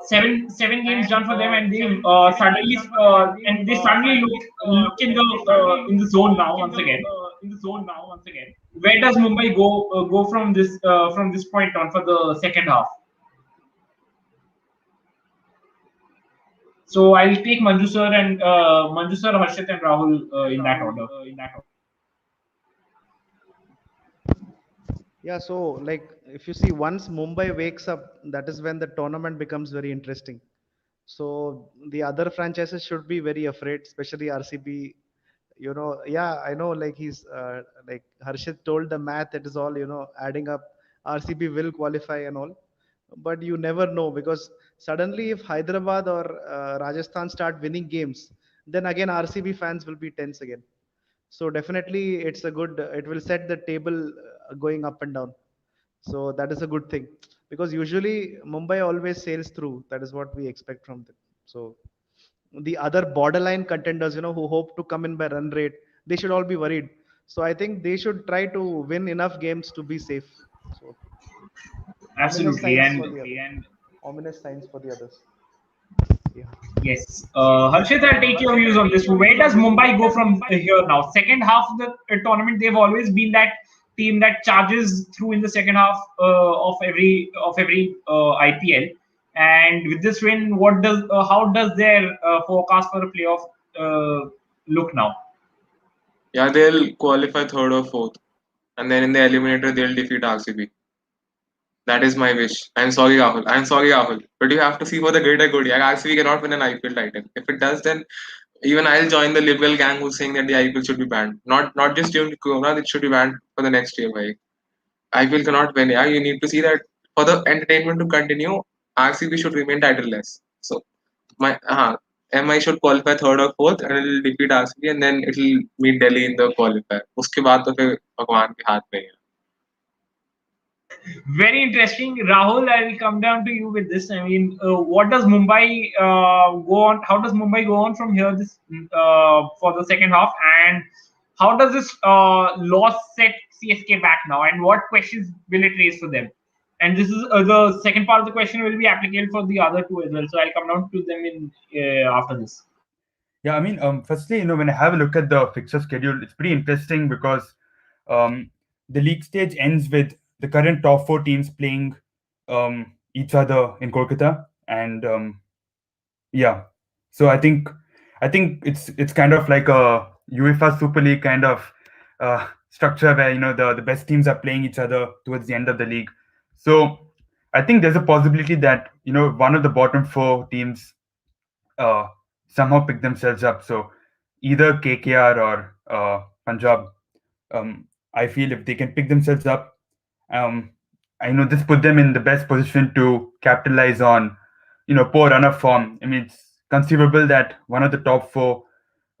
seven games done for them, and they suddenly look in the zone now once again. Where does Mumbai go from this point on for the second half? So I'll take Manju sir, Harshit, and Rahul in that order. Yeah, so like if you see, once Mumbai wakes up, that is when the tournament becomes very interesting. So the other franchises should be very afraid, especially RCB. Yeah, I know, like he's like Harshit told the math, it is all, adding up. RCB will qualify and all, but you never know, because suddenly if Hyderabad or Rajasthan start winning games, then again RCB fans will be tense again. So definitely it's a good, it will set the table going up and down. So that is a good thing, because usually Mumbai always sails through. That is what we expect from them. So the other borderline contenders, who hope to come in by run rate, they should all be worried. So I think they should try to win enough games to be safe. So ominous Absolutely. signs for And the other. Ominous signs for the others. Yeah. yes, Harshit, I'll take your views on this. Where does Mumbai go from here now? Second half of the tournament, they've always been that team that charges through in the second half of every IPL. And with this win, how does their forecast for a playoff look now? Yeah, they'll qualify third or fourth, and then in the eliminator they'll defeat RCB. That is my wish. I'm sorry, Rahul. I'm sorry, Rahul. But you have to see for the greater good. Yeah, RCB cannot win an IPL title. If it does, then even I'll join the liberal gang who's saying that the IPL should be banned. Not just during Corona, it should be banned for the next year. Right? IPL cannot win. Yeah, you need to see that for the entertainment to continue, RCB should remain titleless. So my MI should qualify third or fourth, and it'll defeat RCB, and then it'll meet Delhi in the qualifier. उसके बाद तो फिर भगवान के हाथ में है. Very interesting, Rahul. I will come down to you with this. I mean, what does Mumbai go on? How does Mumbai go on from here? This for the second half, and how does this loss set CSK back now? And what questions will it raise for them? And this is the second part of the question will be applicable for the other two as well. So I'll come down to them in after this. Yeah, I mean, firstly, when I have a look at the fixture schedule, it's pretty interesting because the league stage ends with the current top four teams playing each other in Kolkata, and yeah, so I think it's kind of like a UEFA Super League kind of structure where the best teams are playing each other towards the end of the league. So I think there's a possibility that one of the bottom four teams uh, somehow pick themselves up. So either KKR or Punjab, I feel if they can pick themselves up, um, I know this put them in the best position to capitalize on poor run of form. I mean, it's conceivable that one of the top four,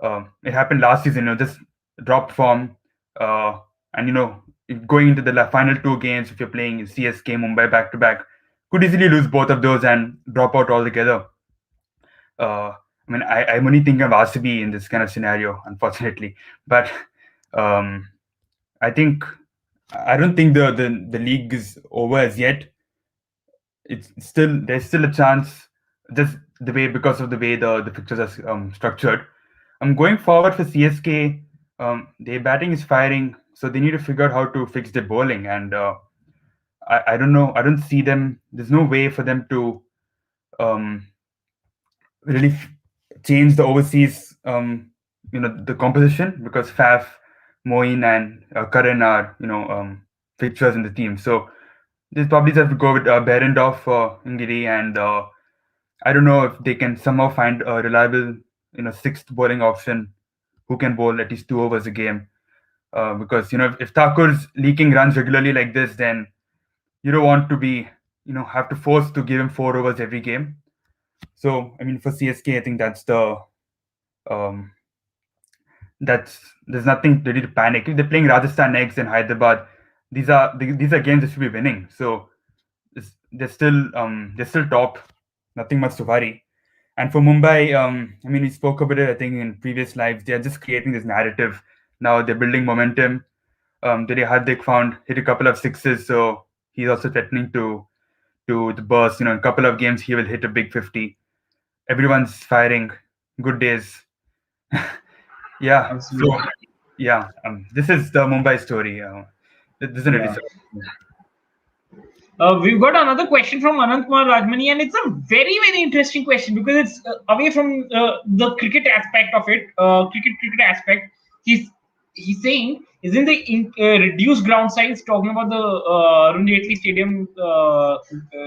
it happened last season, just dropped form, and going into the final two games, if you're playing CSK, Mumbai back to back, could easily lose both of those and drop out altogether. I mean, I'm only thinking of RCB in this kind of scenario, unfortunately. But I don't think the league is over as yet. There's still a chance, just because of the way the fixtures are structured. I'm going forward for CSK. Their batting is firing, so they need to figure out how to fix their bowling. And I don't know. I don't see them. There's no way for them to really change the overseas, the composition, because Faf, Moeen, and Karan are fixtures in the team. So they probably have to go with Berendorf for Ngiri, and I don't know if they can somehow find a reliable sixth bowling option who can bowl at least 2 overs a game. Because if Thakur's leaking runs regularly like this, then you don't want to be have to force to give him 4 overs every game. So I mean, for CSK, I think um, there's nothing really to panic. If they're playing Rajasthan next and Hyderabad, these are games they should be winning. So they're still top, nothing much to worry. And for Mumbai, I mean, we spoke about it, I think, in previous lives. They're just creating this narrative. Now they're building momentum. Today Hardik hit a couple of sixes, so he's also threatening to the burst. In a couple of games he will hit a big 50. Everyone's firing. Good days. Yeah. Absolutely. So yeah, this is the Mumbai story. It doesn't really. We've got another question from Anant Kumar Rajmani, and it's a very, very interesting question because it's away from the cricket aspect of it, cricket aspect. He's saying isn't the reduced ground size, talking about the Arun Jaitley Stadium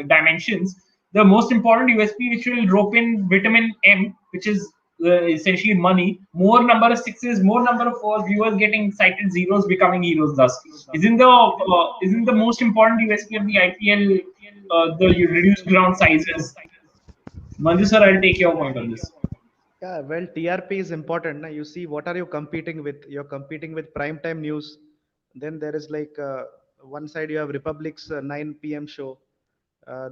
dimensions, the most important USP which will rope in vitamin M, which is essentially money, more number of sixes, more number of fours, viewers getting excited, zeros becoming heroes. Thus, isn't the most important USP of the IPL the reduced ground sizes? Manju sir, I'll take your point on this. Yeah, well, TRP is important. Na? You see, what are you competing with? You're competing with primetime news. Then there is like one side you have Republic's 9 p.m. show.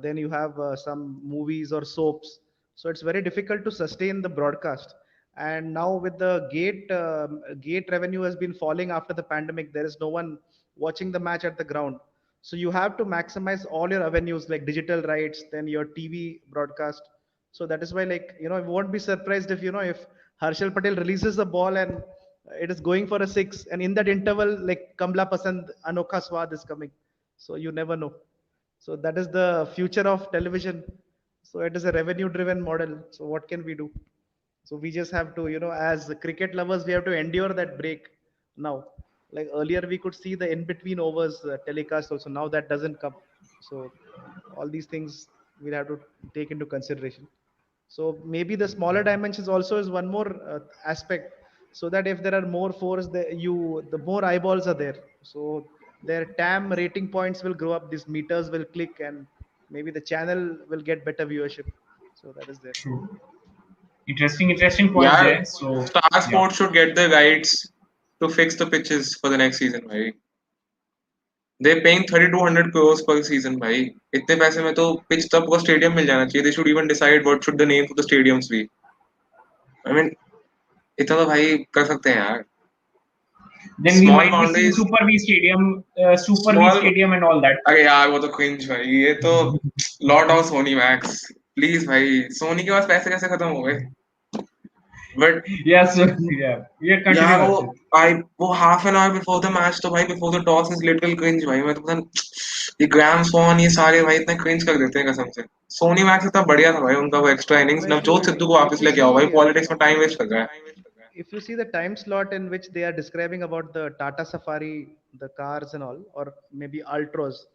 Then you have some movies or soaps. So it's very difficult to sustain the broadcast. And now with the gate revenue has been falling after the pandemic. There is no one watching the match at the ground. So you have to maximize all your avenues like digital rights, then your TV broadcast. So that is why, like, you won't be surprised if, if Harshal Patel releases the ball and it is going for a six, and in that interval, like Kamla Pasand Anokha Swad is coming. So you never know. So that is the future of television. So it is a revenue driven model. So what can we do? So we just have to, as cricket lovers, we have to endure that break now. Like earlier, we could see the in between overs telecast also. Now that doesn't come. So all these things we'll have to take into consideration. So maybe the smaller dimensions also is one more aspect, so that if there are more fours, the more eyeballs are there. So their TAM rating points will grow up. These meters will click, and maybe the channel will get better viewership. So that is there. True. Interesting points Yeah, there. So Star yeah. Sports should get the rights to fix the pitches for the next season, भाई. They're paying 3,200 crores per season, भाई. इतने पैसे में तो pitch तब को stadium मिल जाना चाहिए. They should even decide what should the name for the stadiums be. I mean, इतना तो भाई कर सकते हैं यार. Then we Small might be seeing boundaries, Super V small. Stadium and all that. अरे यार वो तो cringe भाई. ये तो Lord of Sony Max. Please भाई. Sony के पास पैसे कैसे खत्म हो गए? But Yes, yeah. Yeah, continue. यार Harshit. वो half an hour before the match तो भाई before the toss is little cringe भाई. मैं तो पता ये ग्राम स्वान ये सारे भाई इतने cringe कर देते हैं कसम से. सोनी मैक्स इतना बढ़िया था भाई उनका वो extra No, innings. Navjot Sidhu को if वापस you लेके आओ भाई. see, पॉलिटिक्स में टाइम वेस्ट कर रहा है. if you see the time slot in which they are describing about the Tata Safari, the cars and all, or maybe Ultras,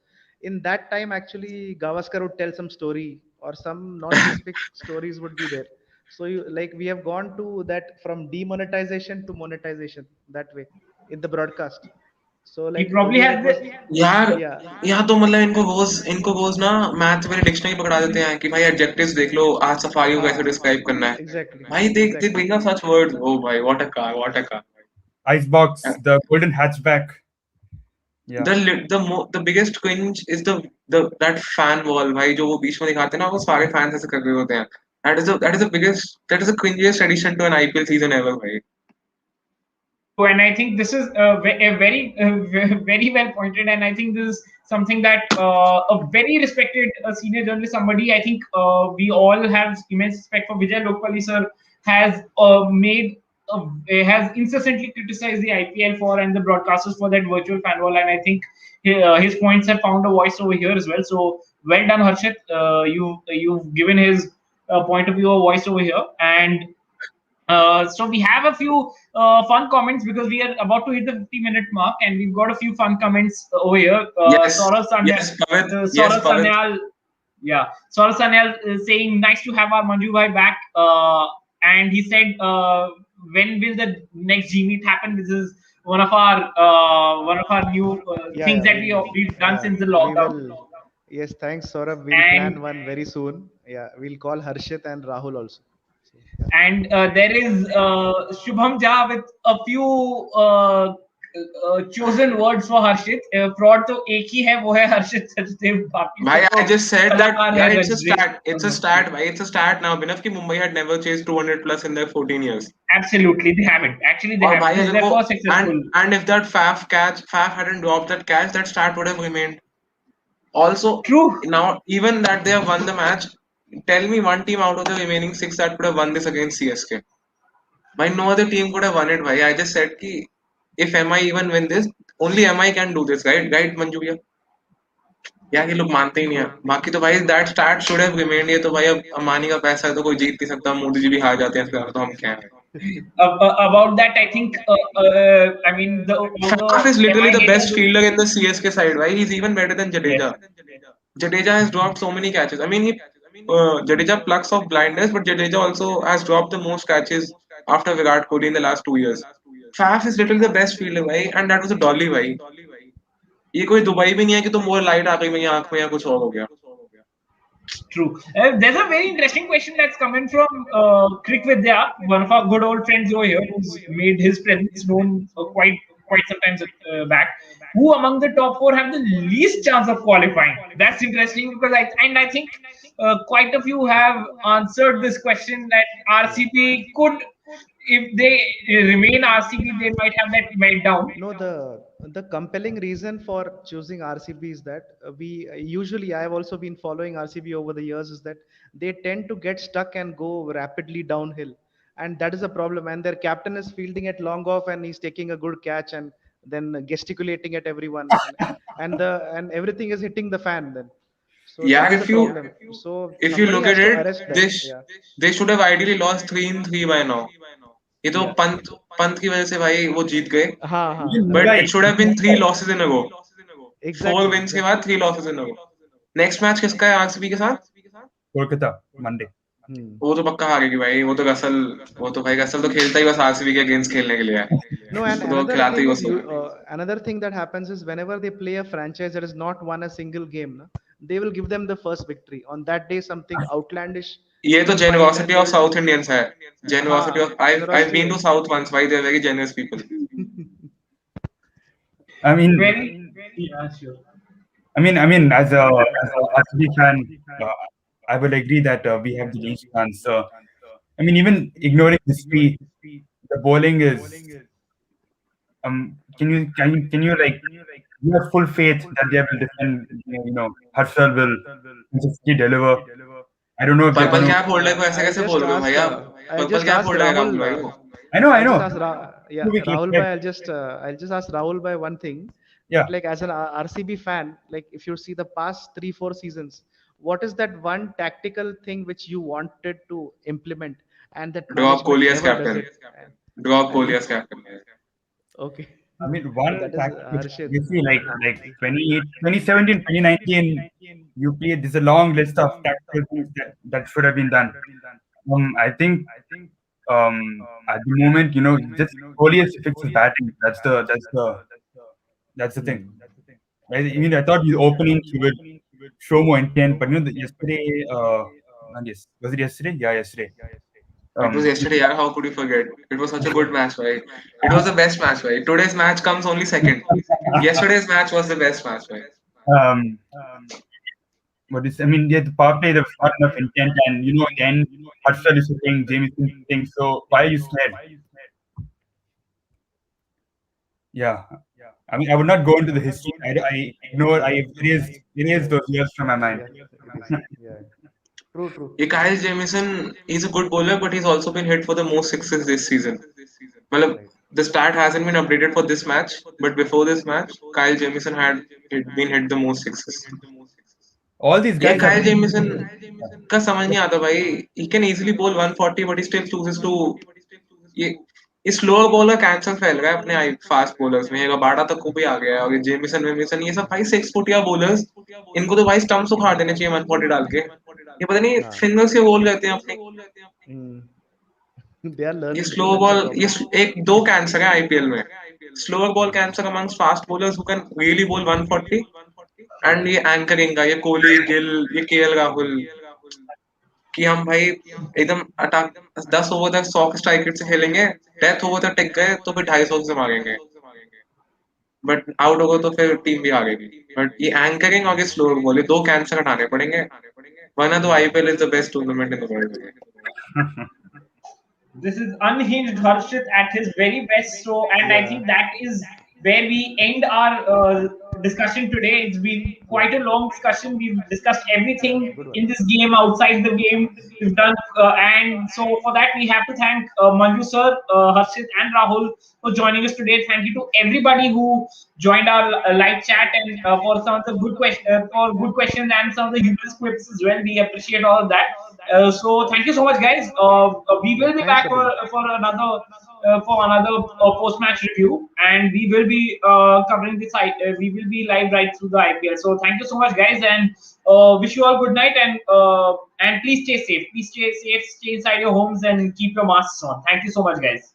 in that time actually Gavaskar would tell some story or some non-specific stories would be there. So you like we have gone to that from demonetization to monetization that way in the broadcast. So He like probably earlier has it was, the यार yeah, यहाँ तो मतलब इनको वो ना math में dictionary पकड़ा देते हैं कि भाई एडजेक्टिव्स देख लो आज सफारी को कैसे डिस्क्राइब करना है. exactly, भाई they exactly. bring up such words. Oh भाई what a car. Icebox, the golden hatchback. Yeah. The biggest cringe is the that fan wall भाई जो वो बीच में दिखाते हैं ना वो सारे fans ऐसे कर रहे होते हैं. That is the cringiest addition to an IPL season ever भाई. and I think this is a very very well pointed, and I think this is something that a very respected senior journalist, somebody I think we all have immense respect for, Vijay Lokpali sir, has has incessantly criticized the IPL for and the broadcasters for that virtual fan wall, and I think his points have found a voice over here as well. So well done, Harshit. You've given his point of view a voice over here, and so we have a few fun comments because we are about to hit the 50-minute mark, and we've got a few fun comments over here. Yes, Saurav Sanyal, yes, Pavit. Yes, Saurav Pavit. Sanyal, yeah, Saurav Sanyal is saying nice to have our Manju bhai back, and he said, when will the next G meet happen? This is one of our new things that we've done since the lockdown. Yes, thanks, Saurabh. We'll And plan one very soon. Yeah, we'll call Harshit and Rahul also. So, yeah. and there is Shubham Jha with a few chosen words for Harshit. Fraud तो एक ही है, वो है हर्षित सचदेव. बाकी भाई, सब I just said that. कलाकार Yeah, है, it's a गजरे. stat. It's a stat. भाई, it's a stat now. Abhinav की Mumbai had never chased 200 plus in their 14 years. Absolutely, they haven't. Actually, they और haven't. भाई This is अगर their वो first successful. and if that Faf hadn't dropped that catch, that stat would have remained. Also, True. now even that they have won the match, tell me one team out of the remaining 6 that could have won this against CSK. Why no other team could have won it? Bhai. I just said कि if MI even win this, only MI can do this, right? Right, Manju भैया? यार ये लोग मानते ही नहीं है. बाकी तो भाई that stat should have remained. ये तो भाई अब अम्बानी का पैसा है तो कोई जीत नहीं सकता. मोदी जी भी हार जाते हैं, तो हम क्या है? About that, I think. I mean, the all Faf the is literally MI the data. best fielder in the CSK side. Why he's even better than Yes. Jadeja. Jadeja has dropped so many catches. I mean, Jadeja plucks off blindness, but Jadeja also has dropped the most catches after Virat Kohli in the last 2 years. Faf is literally the best fielder, भाई, and that was a dolly, भाई. ये कोई Dubai भी नहीं है कि तुम और लाइट आ गई मेरी आंख में या कुछ और हो गया. True. There's a very interesting question that's coming from Crick Vidya, one of our good old friends over here, who's made his presence known quite some time back. Who among the top four have the least chance of qualifying? That's interesting because I think quite a few have answered this question that RCB could, if they remain RCB, they might have that meltdown. No, the compelling reason for choosing RCB is that we usually, I have also been following RCB over the years, is that they tend to get stuck and go rapidly downhill, and that is a problem. And their captain is fielding at long off, and he's taking a good catch and then gesticulating at everyone, and everything is hitting the fan then. So that Yeah, is the problem. So if you somebody look at has to it, arrest that. this Yeah. they should have ideally lost 3-3 by now. ये तो Yeah. Pant की वजह से भाई वो जीत गए. Ha ha. Even But Mumbai, it should have been 3 losses in a row. Four Exactly. wins के Exactly. बाद 3 losses in a row. Next match किसका है आरसीबी के साथ? Kolkata, Monday. Hmm. वो तो पक्का हारेगी भाई. वो तो भाई गसल तो खेलता ही बस आरसीबी के अगेंस्ट खेलने के लिए है. No, and वो तो another खिलाते ही thing वो is सब. another thing that happens is whenever they play a franchise that has not won a single game, na, they will give them the first victory. On that day, something outlandish ये तो will find and generosity they of will South do. Indians है. Generosity Ha, of I've been generosity. to South once. Why they're very generous people. I mean, Very, yeah, sure. as a RCB fan, uh, I would agree that we have the least chance. Even ignoring history, the bowling is. Can you like you have full faith that they will defend? Harshal will consistently deliver. I don't know if they're purple going to. Cap holder को ऐसे I'll कैसे just बोल रहे हो ask. भाई आप? I'll purple just cap ask holder है Rahul. Rahul भाई वो. I know, I I'll just know. ask yeah, 2 weeks Rahul left. bhai. I'll just ask Rahul by one thing, Yeah. that like as an RCB fan, like if you see the past 3 4 seasons, what is that one tactical thing which you wanted to implement and that Drop management Kohli as never does captain. it? Drop And Kohli you, as captain. okay, so One that is tactic which Harshit. you see like 2017, 2019, you play. There's a long list of tactical things that should have been done. I think at the moment, just Kohli has to fix his batting. That's the thing. Hmm. I thought his opening he would show more intent, but yesterday, not yes, was it yesterday? Yeah, yesterday. It was He- yesterday, yeah. How could you forget? It was such a good match, right? It was the best match, right? Today's match comes only second. Yesterday's match was the best match, right? um, yeah, the power play there was not enough intent, and then Harshal is hitting, James is hitting. So why are you scared? Yeah, I would not go into the history. I ignore. I erase those years from my mind. Yeah, it is. Yeah, true, true. Yeah, Kyle Jamieson, he's a good bowler, but he's also been hit for the most sixes this season. Well, Right. the stat hasn't been updated for this match, but before this match, Kyle Jamieson had been hit the most sixes. All these Yeah, guys have. Kyle Jamieson का समझ नहीं आता भाई. He can easily bowl 140, but he still chooses to. ये इस slower bowler cancer फैल रहा है अपने फास्ट बॉलर्स में. ये बाड़ा तक को भी आ गया है, और ये जेमिसन वेमिसन ये सब भाई 6 फुटिया बॉलर्स. इनको तो भाई स्टंप्स उखाड़ देने चाहिए 140 डाल के. ये पता नहीं Ah. फिंगर्स के बॉल रहते हैं अपने. Hmm. They are ये learning. Slow That's the ball ये problem. एक दो कैंसर है आईपीएल में. Slower ball cancer amongst fast bowlers who can really ball 140, and Yeah. ये एंकरिंग का ये कोहली गिल ये केएल राहुल कि हम भाई एकदम अटैक 10 ओवर तक 100 के स्ट्राइक रेट से खेलेंगे. डेथ ओवर तक टिक गए तो फिर 250 से मारेंगे, बट आउट हो गए तो फिर टीम भी हारेगी. बट ये एंकरिंग और ये स्लो बॉल ये दो कैंसर हटाने पड़ेंगे, वरना तो Hmm. IPL is the best tournament in the world. This is unhinged Harshit at his very best. So, and I Yeah. think that is where we end our discussion today. It's been Yeah. quite a long discussion. We've discussed everything Good one. in this game, outside the game. We've done, and so for that we have to thank Manju sir, Harshit, and Rahul for joining us today. Thank you to everybody who joined our live chat and for some of the good questions and some of the humorous quips as well. We appreciate all of that. So thank you so much, guys. We will be Thanks, back Abhinav. for another post match review, and we will be covering this. We will be live right through the IPL. So thank you so much, guys, and wish you all good night, and please stay safe. Please stay safe. Stay inside your homes and keep your masks on. Thank you so much, guys.